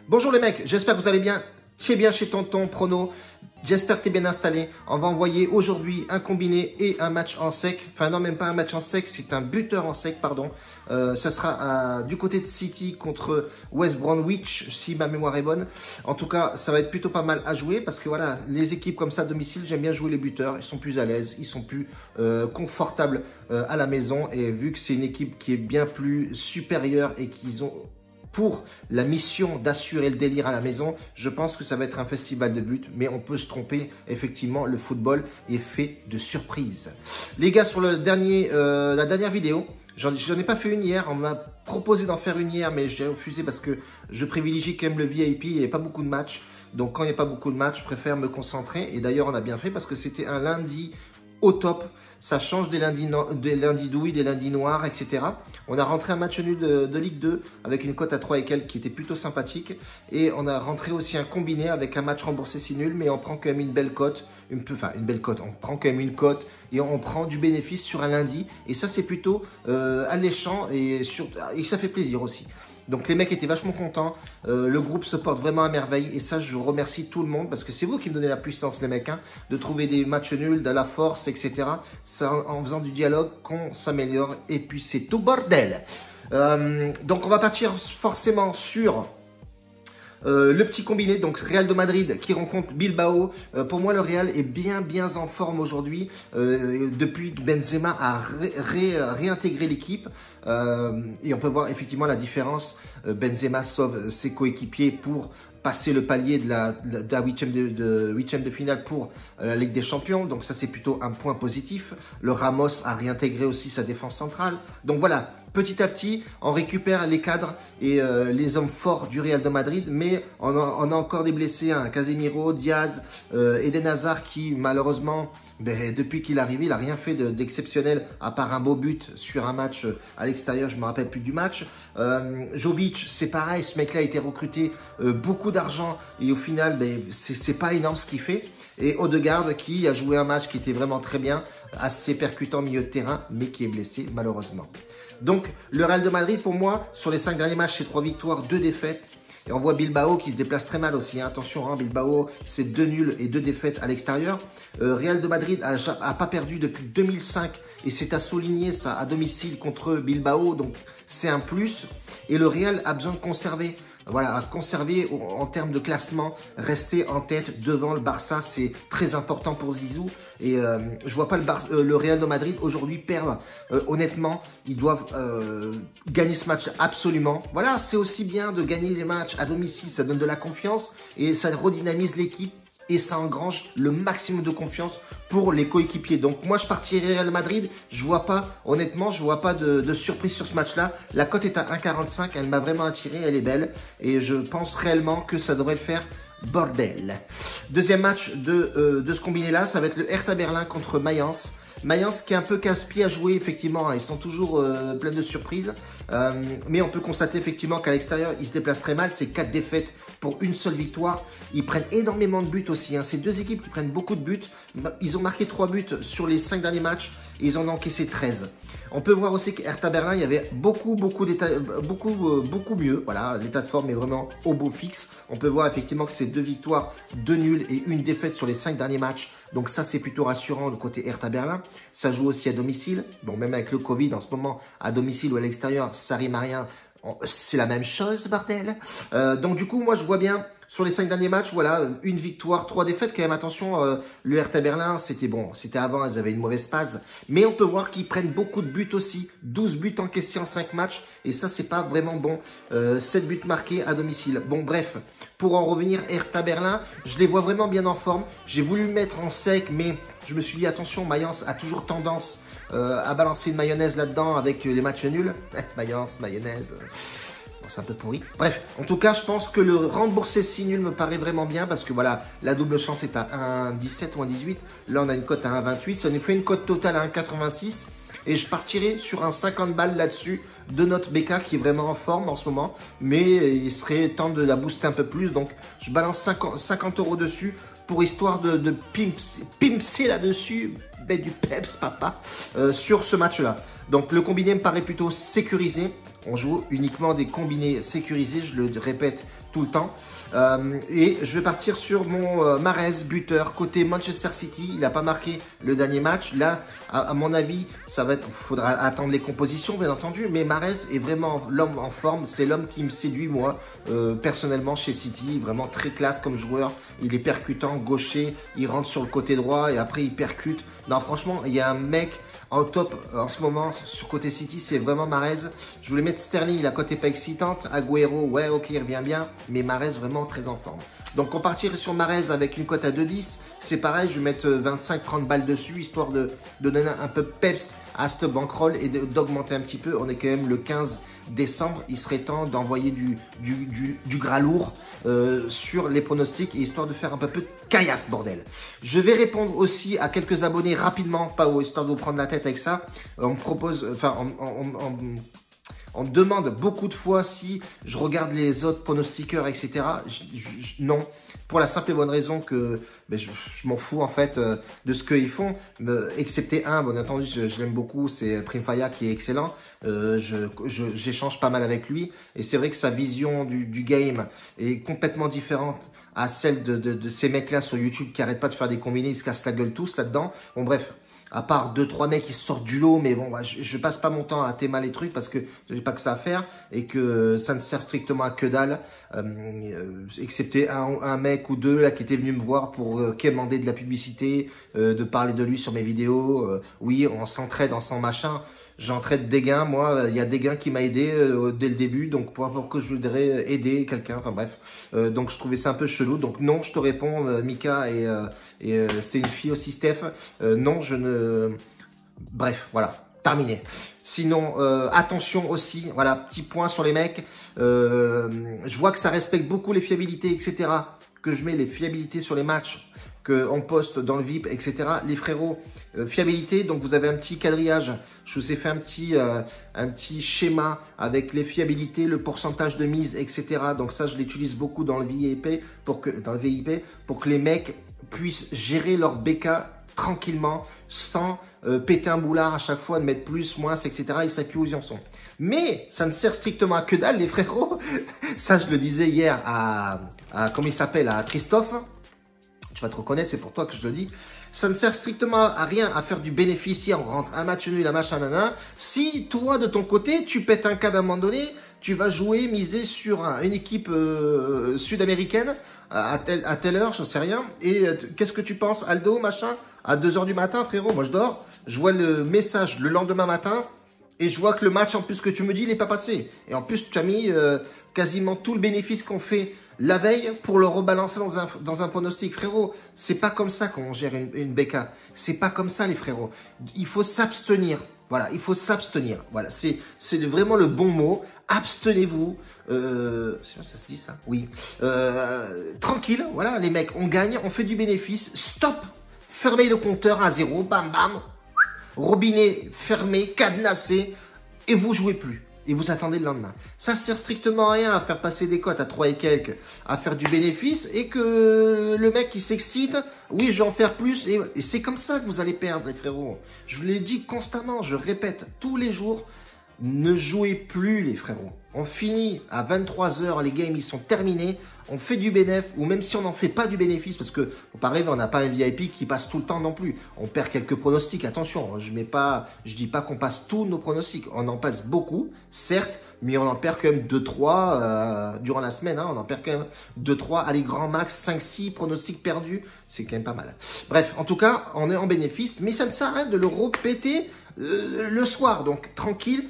Bonjour les mecs, j'espère que vous allez bien. C'est bien chez Tonton Prono. J'espère que tu es bien installé. On va envoyer aujourd'hui un combiné et un match en sec. Enfin non, même pas un match en sec, c'est un buteur en sec, pardon. Ça sera du côté de City contre West Bromwich, si ma mémoire est bonne. En tout cas, ça va être plutôt pas mal à jouer parce que voilà, les équipes comme ça à domicile, j'aime bien jouer les buteurs. Ils sont plus à l'aise, ils sont plus confortables à la maison. Et vu que c'est une équipe qui est bien plus supérieure et qu'ils ont pour la mission d'assurer le délire à la maison, je pense que ça va être un festival de buts, mais on peut se tromper. Effectivement, le football est fait de surprises. Les gars, sur la dernière vidéo, j'en ai pas fait une hier. On m'a proposé d'en faire une hier, mais j'ai refusé parce que je privilégie quand même le VIP. Il n'y a pas beaucoup de matchs. Donc, quand il n'y a pas beaucoup de matchs, je préfère me concentrer. Et d'ailleurs, on a bien fait parce que c'était un lundi au top. Ça change des lundis douilles, des lundis noirs, etc. On a rentré un match nul de Ligue 2 avec une cote à 3 et quelques qui était plutôt sympathique. Et on a rentré aussi un combiné avec un match remboursé si nul, mais on prend quand même une belle cote. Enfin, une belle cote. On prend quand même une cote et on prend du bénéfice sur un lundi. Et ça, c'est plutôt alléchant et ça fait plaisir aussi. Donc les mecs étaient vachement contents, le groupe se porte vraiment à merveille et ça je remercie tout le monde parce que c'est vous qui me donnez la puissance les mecs, hein, de trouver des matchs nuls, de la force, etc. Ça, en faisant du dialogue qu'on s'améliore et puis c'est tout bordel. Donc on va partir forcément sur le petit combiné, donc Real de Madrid qui rencontre Bilbao. Pour moi, le Real est bien en forme aujourd'hui depuis que Benzema a réintégré l'équipe. Et on peut voir effectivement la différence. Benzema sauve ses coéquipiers pour passer le palier de la huitième de finale pour la Ligue des Champions. Donc ça, c'est plutôt un point positif. Le Ramos a réintégré aussi sa défense centrale. Donc voilà, petit à petit, on récupère les cadres et les hommes forts du Real de Madrid. Mais on a encore des blessés, hein, Casemiro, Diaz, Eden Hazard qui malheureusement, depuis qu'il est arrivé, il n'a rien fait d'exceptionnel à part un beau but sur un match à l'extérieur. Je ne me rappelle plus du match. Jovic, c'est pareil, ce mec-là a été recruté beaucoup d'argent et au final, c'est pas énorme ce qu'il fait. Et Odegaard qui a joué un match qui était vraiment très bien, assez percutant au milieu de terrain, mais qui est blessé malheureusement. Donc le Real de Madrid pour moi, sur les 5 derniers matchs, c'est 3 victoires, 2 défaites. Et on voit Bilbao qui se déplace très mal aussi. Hein. Attention, hein, Bilbao, c'est 2 nuls et 2 défaites à l'extérieur. Real de Madrid a pas perdu depuis 2005 et c'est à souligner ça à domicile contre Bilbao. Donc c'est un plus. Et le Real a besoin de conserver. Voilà, à conserver en termes de classement, rester en tête devant le Barça, c'est très important pour Zizou. Et je vois pas le Real de Madrid aujourd'hui perdre. Honnêtement, ils doivent gagner ce match absolument. Voilà, c'est aussi bien de gagner les matchs à domicile, ça donne de la confiance et ça redynamise l'équipe. Et ça engrange le maximum de confiance pour les coéquipiers. Donc moi je partirai Real Madrid, honnêtement je vois pas de surprise sur ce match-là. La cote est à 1,45, elle m'a vraiment attiré, elle est belle. Et je pense réellement que ça devrait le faire bordel. Deuxième match de ce combiné-là, ça va être le Hertha Berlin contre Mayence. Mayence qui est un peu casse-pied à jouer effectivement, hein, ils sont toujours pleins de surprises. Mais on peut constater effectivement qu'à l'extérieur, ils se déplacent très mal. C'est 4 défaites pour une seule victoire. Ils prennent énormément de buts aussi. Hein. C'est 2 équipes qui prennent beaucoup de buts. Ils ont marqué 3 buts sur les 5 derniers matchs et ils en ont encaissé 13. On peut voir aussi qu'Hertha Berlin, il y avait beaucoup mieux. Voilà, l'état de forme est vraiment au beau fixe. On peut voir effectivement que c'est 2 victoires, 2 nuls et 1 défaite sur les 5 derniers matchs. Donc ça, c'est plutôt rassurant du côté Hertha Berlin. Ça joue aussi à domicile. Bon, même avec le Covid en ce moment, à domicile ou à l'extérieur, ça rime à rien. C'est la même chose, bordel. Donc du coup, moi, je vois bien sur les 5 derniers matchs, voilà, 1 victoire, 3 défaites. Quand même, attention, le Hertha Berlin, c'était bon. C'était avant, ils avaient une mauvaise phase. Mais on peut voir qu'ils prennent beaucoup de buts aussi. 12 buts encaissés en 5 matchs. Et ça, c'est pas vraiment bon. 7 buts marqués à domicile. Bon, bref. Pour en revenir, Hertha Berlin, je les vois vraiment bien en forme. J'ai voulu le mettre en sec, mais je me suis dit, attention, Mayence a toujours tendance à balancer une mayonnaise là-dedans avec les matchs nuls. Mayence, mayonnaise, c'est un peu pourri. Bref, en tout cas, je pense que le remboursé si nul me paraît vraiment bien parce que voilà, la double chance est à 1,17 ou 1,18. Là, on a une cote à 1,28. Ça nous fait une cote totale à 1,86. Et je partirai sur un 50 balles là-dessus de notre BK qui est vraiment en forme en ce moment. Mais il serait temps de la booster un peu plus. Donc, je balance 50 € dessus pour histoire de pimper là-dessus. Du peps, papa, sur ce match-là. Donc, le combiné me paraît plutôt sécurisé. On joue uniquement des combinés sécurisés, je le répète tout le temps. Et je vais partir sur mon Mahrez, buteur, côté Manchester City. Il n'a pas marqué le dernier match. Là, à mon avis, ça va être, faudra attendre les compositions, bien entendu. Mais Mahrez est vraiment l'homme en forme. C'est l'homme qui me séduit, moi, personnellement, chez City. Vraiment très classe comme joueur. Il est percutant, gaucher. Il rentre sur le côté droit et après, il percute. Non, franchement, il y a un mec en top en ce moment sur côté City, c'est vraiment Mahrez. Je voulais mettre Sterling, la cote n'est pas excitante. Agüero, ouais, ok, il revient bien. Mais Mahrez vraiment très en forme. Donc on partirait sur Mahrez avec une cote à 2,10. C'est pareil, je vais mettre 25-30 balles dessus, histoire de donner un peu peps à ce bankroll et d'augmenter un petit peu. On est quand même le 15 décembre. Il serait temps d'envoyer du gras lourd sur les pronostics, histoire de faire un peu de caillasse, bordel. Je vais répondre aussi à quelques abonnés rapidement, pas histoire de vous prendre la tête avec ça. On me propose, enfin, on me demande beaucoup de fois si je regarde les autres pronostiqueurs, etc. Non, pour la simple et bonne raison que je m'en fous en fait de ce qu'ils font, excepté un, bon entendu, je l'aime beaucoup, c'est Primfaya qui est excellent. J'échange pas mal avec lui et c'est vrai que sa vision du game est complètement différente à celle de ces mecs-là sur YouTube qui arrêtent pas de faire des combinés, ils se cassent la gueule tous là-dedans. Bon bref. À part 2-3 mecs qui sortent du lot, mais bon, je passe pas mon temps à théma les trucs parce que j'ai pas que ça à faire et que ça ne sert strictement à que dalle, excepté un mec ou deux là qui était venu me voir pour quémander de la publicité, de parler de lui sur mes vidéos. Oui, on s'entraide ensemble machin. J'entraide des gains, moi, il y a des gains qui m'a aidé dès le début, donc pourquoi je voudrais aider quelqu'un, enfin bref. Donc je trouvais ça un peu chelou, donc non, je te réponds, Mika, et c'était une fille aussi, Steph. Non, je ne... Bref, voilà, terminé. Sinon, attention aussi, voilà, petit point sur les mecs. Je vois que ça respecte beaucoup les fiabilités, etc. Que je mets les fiabilités sur les matchs qu'on poste dans le VIP, etc. Les frérots, fiabilité, donc vous avez un petit quadrillage. Je vous ai fait un petit schéma avec les fiabilités, le pourcentage de mise, etc. Donc ça, je l'utilise beaucoup dans le VIP pour que les mecs puissent gérer leur BK tranquillement, sans péter un boulard à chaque fois, de mettre plus, moins, etc. Ils s'appuient où ils en sont. Mais ça ne sert strictement à que dalle, les frérots. Ça, je le disais hier à comment il s'appelle, à Christophe. Tu vas te reconnaître, c'est pour toi que je le dis. Ça ne sert strictement à rien à faire du bénéfice si on rentre un match nul, un machin, nana. Si toi, de ton côté, tu pètes un câble à un moment donné, tu vas jouer, miser sur une équipe sud-américaine à telle heure, je sais rien. Et qu'est-ce que tu penses, Aldo, machin, à 2 h du matin, frérot? Moi, je dors, je vois le message le lendemain matin et je vois que le match, en plus, que tu me dis, il n'est pas passé. Et en plus, tu as mis quasiment tout le bénéfice qu'on fait la veille pour le rebalancer dans un pronostic. Frérot, c'est pas comme ça qu'on gère une BK. C'est pas comme ça, les frérots. Il faut s'abstenir. Voilà, il faut s'abstenir. Voilà, c'est vraiment le bon mot. Abstenez-vous. Ça se dit ça? Oui. Tranquille, voilà, les mecs, on gagne, on fait du bénéfice. Stop. Fermez le compteur à 0. Bam, bam. Robinet fermé, cadenassé. Et vous jouez plus. Et vous attendez le lendemain. Ça sert strictement à rien à faire passer des cotes à 3 et quelques, à faire du bénéfice et que le mec il s'excite, oui je vais en faire plus et c'est comme ça que vous allez perdre les frérots. Je vous l'ai dit constamment, je répète tous les jours, ne jouez plus les frérots. On finit à 23 h, les games ils sont terminés, on fait du bénéfice ou même si on n'en fait pas du bénéfice parce que par exemple on n'a pas un VIP qui passe tout le temps non plus. On perd quelques pronostics, attention, je dis pas qu'on passe tous nos pronostics, on en passe beaucoup, certes, mais on en perd quand même 2-3 durant la semaine, hein, on en perd quand même 2-3, allez grand max 5-6 pronostics perdus, c'est quand même pas mal. Bref, en tout cas, on est en bénéfice, mais ça ne sert à rien de le repéter le soir, donc tranquille.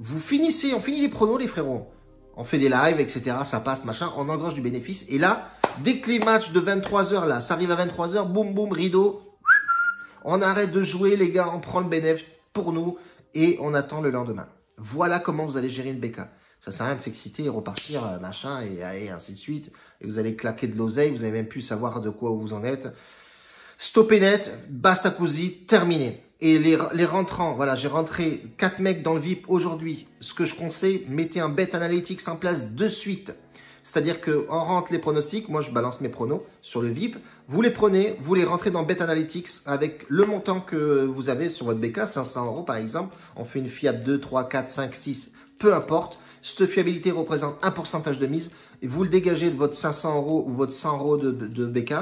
Vous finissez, on finit les pronos, les frérots. On fait des lives, etc. Ça passe, machin. On engrange du bénéfice. Et là, dès que les matchs de 23 h, là, ça arrive à 23 h, boum, boum, rideau. On arrête de jouer, les gars. On prend le bénéfice pour nous. Et on attend le lendemain. Voilà comment vous allez gérer une BK. Ça sert à rien de s'exciter et repartir, machin, et ainsi de suite. Et vous allez claquer de l'oseille. Vous n'allez même plus savoir de quoi vous en êtes. Stoppez net. Basta così. Terminé. Et les rentrants, voilà, j'ai rentré 4 mecs dans le VIP aujourd'hui. Ce que je conseille, mettez un bet analytics en place de suite. C'est-à-dire qu'on rentre les pronostics, moi je balance mes pronos sur le VIP. Vous les prenez, vous les rentrez dans bet analytics avec le montant que vous avez sur votre BK, 500 € par exemple. On fait une fiable 2, 3, 4, 5, 6, peu importe. Cette fiabilité représente un pourcentage de mise et vous le dégagez de votre 500 € ou votre 100 € de BK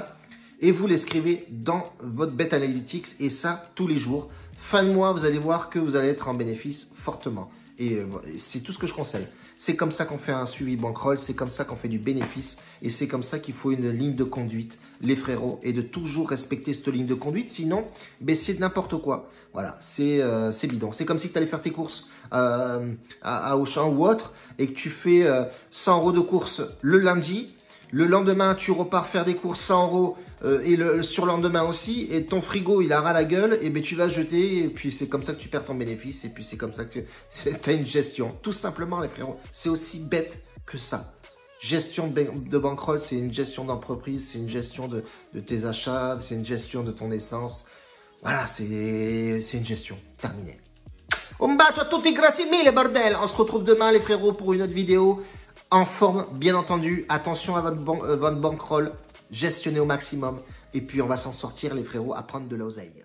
et vous l'escrivez dans votre Bet Analytics et ça tous les jours. Fin de mois, vous allez voir que vous allez être en bénéfice fortement. Et c'est tout ce que je conseille. C'est comme ça qu'on fait un suivi bankroll, c'est comme ça qu'on fait du bénéfice et c'est comme ça qu'il faut une ligne de conduite, les frérots, et de toujours respecter cette ligne de conduite. Sinon, ben, c'est n'importe quoi. Voilà, c'est bidon. C'est comme si tu allais faire tes courses à Auchan ou autre et que tu fais 100 € de courses le lundi. Le lendemain, tu repars faire des courses 100 € et le surlendemain aussi, et ton frigo, il a ras la gueule, et ben tu vas jeter, et puis c'est comme ça que tu perds ton bénéfice, et puis c'est comme ça que tu as une gestion. Tout simplement, les frérots, c'est aussi bête que ça. Gestion de bankroll, c'est une gestion d'entreprise, c'est une gestion de tes achats, c'est une gestion de ton essence. Voilà, c'est une gestion. Terminé. Un bacio a tutti, grazie mille, bordel. On se retrouve demain, les frérots, pour une autre vidéo. En forme, bien entendu. Attention à votre bankroll. Gestionnez au maximum. Et puis, on va s'en sortir, les frérots, à prendre de l'oseille.